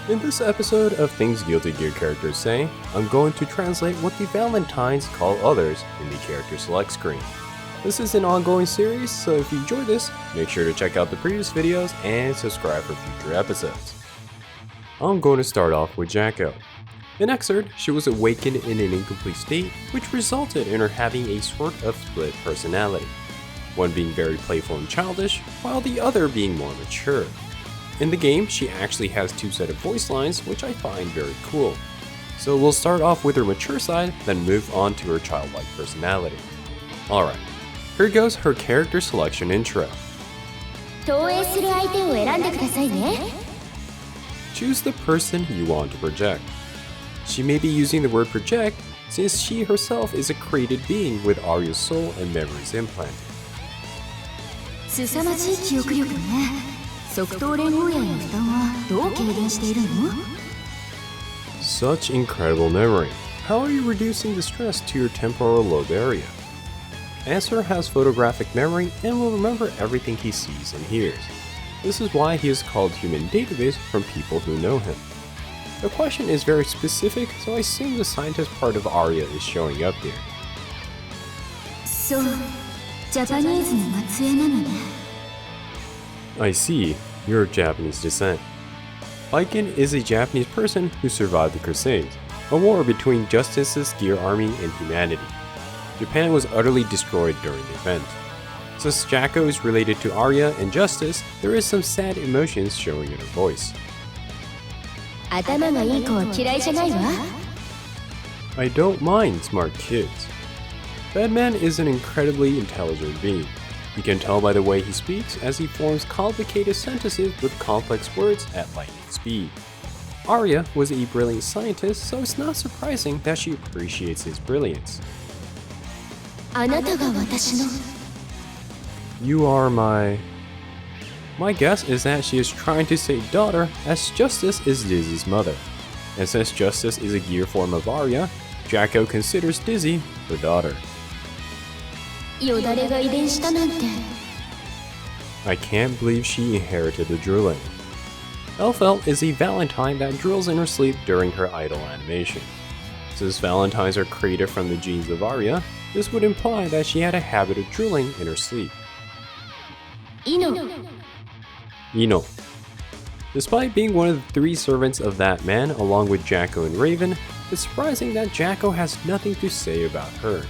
In this episode of Things Guilty Gear characters say, I'm going to translate what the Valentines call others in the character select screen. This is an ongoing series, so if you enjoy this, make sure to check out the previous videos and subscribe for future episodes. I'm going to start off with Jacko. In Xrd, she was awakened in an incomplete state, which resulted in her having a sort of split personality. One being very playful and childish, while the other being more mature. In the game, she actually has two sets of voice lines, which I find very cool. So we'll start off with her mature side, then move on to her childlike personality. Alright, here goes her character selection intro. Choose the person you want to project. She may be using the word project, since she herself is a created being with Arya's soul and memories implanted. Such incredible memory. How are you reducing the stress to your temporal lobe area? Answer has photographic memory and will remember everything he sees and hears. This is why he is called human database from people who know him. The question is very specific, so I assume the scientist part of Arya is showing up here. I see, you're of Japanese descent. Viking is a Japanese person who survived the Crusades, a war between Justice's Gear army and humanity. Japan was utterly destroyed during the event. Since Jacko is related to Arya and Justice, there is some sad emotions showing in her voice. I don't mind smart kids. Batman is an incredibly intelligent being. You can tell by the way he speaks as he forms complicated sentences with complex words at lightning speed. Arya was a brilliant scientist, so it's not surprising that she appreciates his brilliance. You are my guess is that she is trying to say daughter, as Justice is Dizzy's mother. And since Justice is a gear form of Arya, Jacko considers Dizzy her daughter. I can't believe she inherited the drooling. Elphelt is a Valentine that drools in her sleep during her idle animation. Since Valentines are created from the genes of Arya, this would imply that she had a habit of drooling in her sleep. Ino. Despite being one of the three servants of that man along with Jacko and Raven, it's surprising that Jacko has nothing to say about her.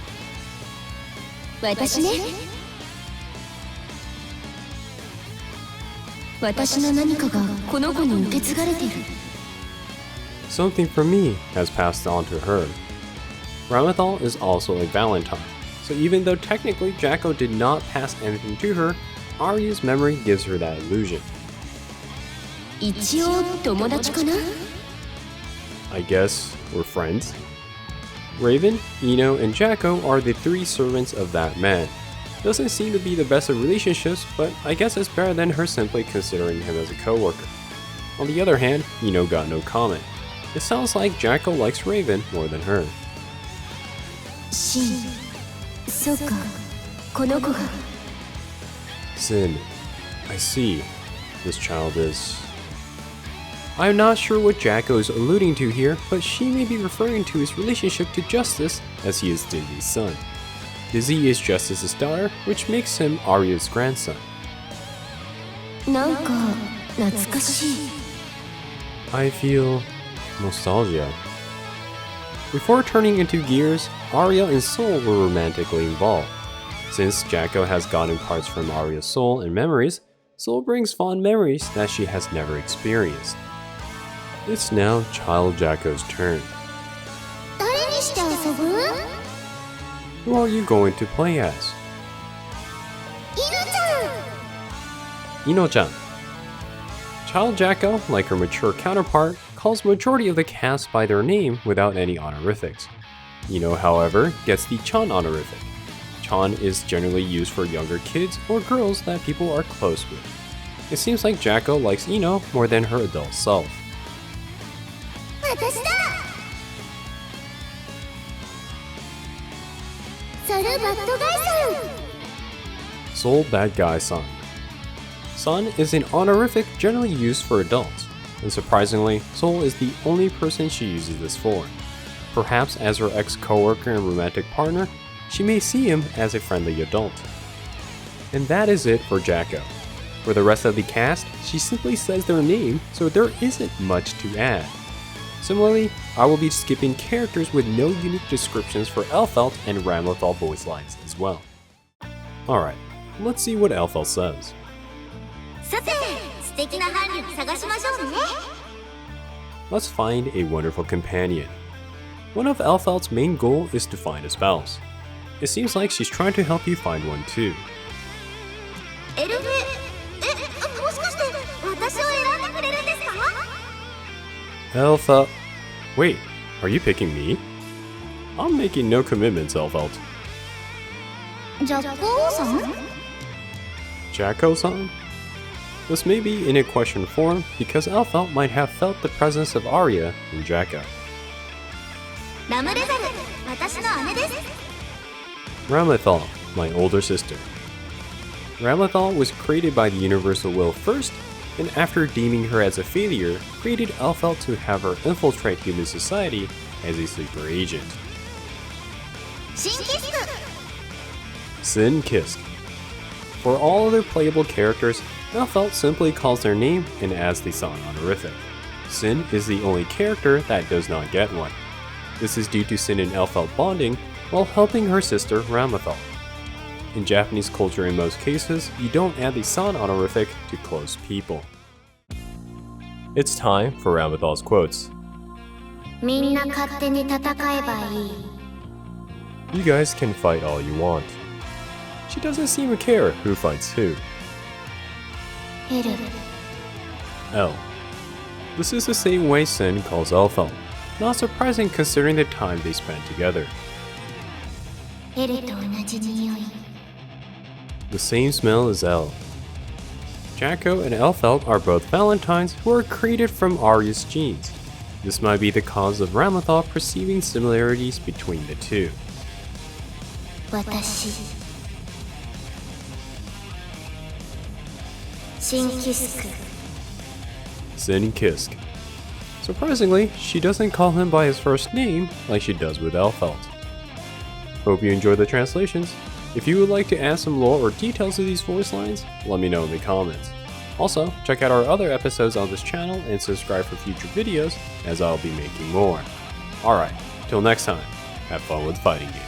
Something from me has passed on to her. Ramlethal is also a Valentine, so even though technically Jacko did not pass anything to her, Arya's memory gives her that illusion. I guess we're friends. Raven, Ino, and Jacko are the three servants of that man. Doesn't seem to be the best of relationships, but I guess it's better than her simply considering him as a co-worker. On the other hand, Ino got no comment. It sounds like Jacko likes Raven more than her. Sin. I see. This child is... I'm not sure what Jacko is alluding to here, but she may be referring to his relationship to Justice, as he is Dizzy's son. Dizzy is Justice's daughter, which makes him Arya's grandson. I feel... nostalgia. Before turning into gears, Arya and Soul were romantically involved. Since Jacko has gotten parts from Arya's soul and memories, Soul brings fond memories that she has never experienced. It's now Child Jacko's turn. Who are you going to play as? Ino-chan. Child Jacko, like her mature counterpart, calls majority of the cast by their name without any honorifics. Ino, however, gets the Chan honorific. Chan is generally used for younger kids or girls that people are close with. It seems like Jacko likes Ino more than her adult self. Soul Bad Guy Son. Son is an honorific generally used for adults. and surprisingly, Sol is the only person she uses this for. Perhaps as her ex-coworker and romantic partner, she may see him as a friendly adult. And that is it for Jacko. For the rest of the cast, she simply says their name, so there isn't much to add. Similarly, I will be skipping characters with no unique descriptions for Elphelt and Ramlethal voice lines as well. Alright, let's see what Elphelt says. Let's find a wonderful companion. One of Elphelt's main goals is to find a spouse. It seems like she's trying to help you find one too. Elphelt. Wait, are you picking me? I'm making no commitments, Elphelt. Jacko-san? This may be in a question form because Elphelt might have felt the presence of Arya in Jacko. Ramlethal, my older sister. Ramlethal was created by the Universal Will first, and after deeming her as a failure, created Elphelt to have her infiltrate human society as a sleeper agent. Sin Kiske. For all other playable characters, Elphelt simply calls their name and adds the San honorific. Sin is the only character that does not get one. This is due to Sin and Elphelt bonding while helping her sister Ramlethal. In Japanese culture in most cases, you don't add the San honorific to close people. It's time for Ramlethal's quotes. You guys can fight all you want. She doesn't seem to care who fights who. L. This is the same way Sin calls Elphelt. Not surprising considering the time they spent together. The same smell as L. Jacko and Elphelt are both Valentines who are created from Arya's genes. This might be the cause of Ramlethal perceiving similarities between the two. Sin Kiske. Surprisingly, she doesn't call him by his first name like she does with Elphelt. Hope you enjoyed the translations. If you would like to add some lore or details to these voice lines, let me know in the comments. Also, check out our other episodes on this channel and subscribe for future videos as I'll be making more. Alright, till next time, have fun with fighting games.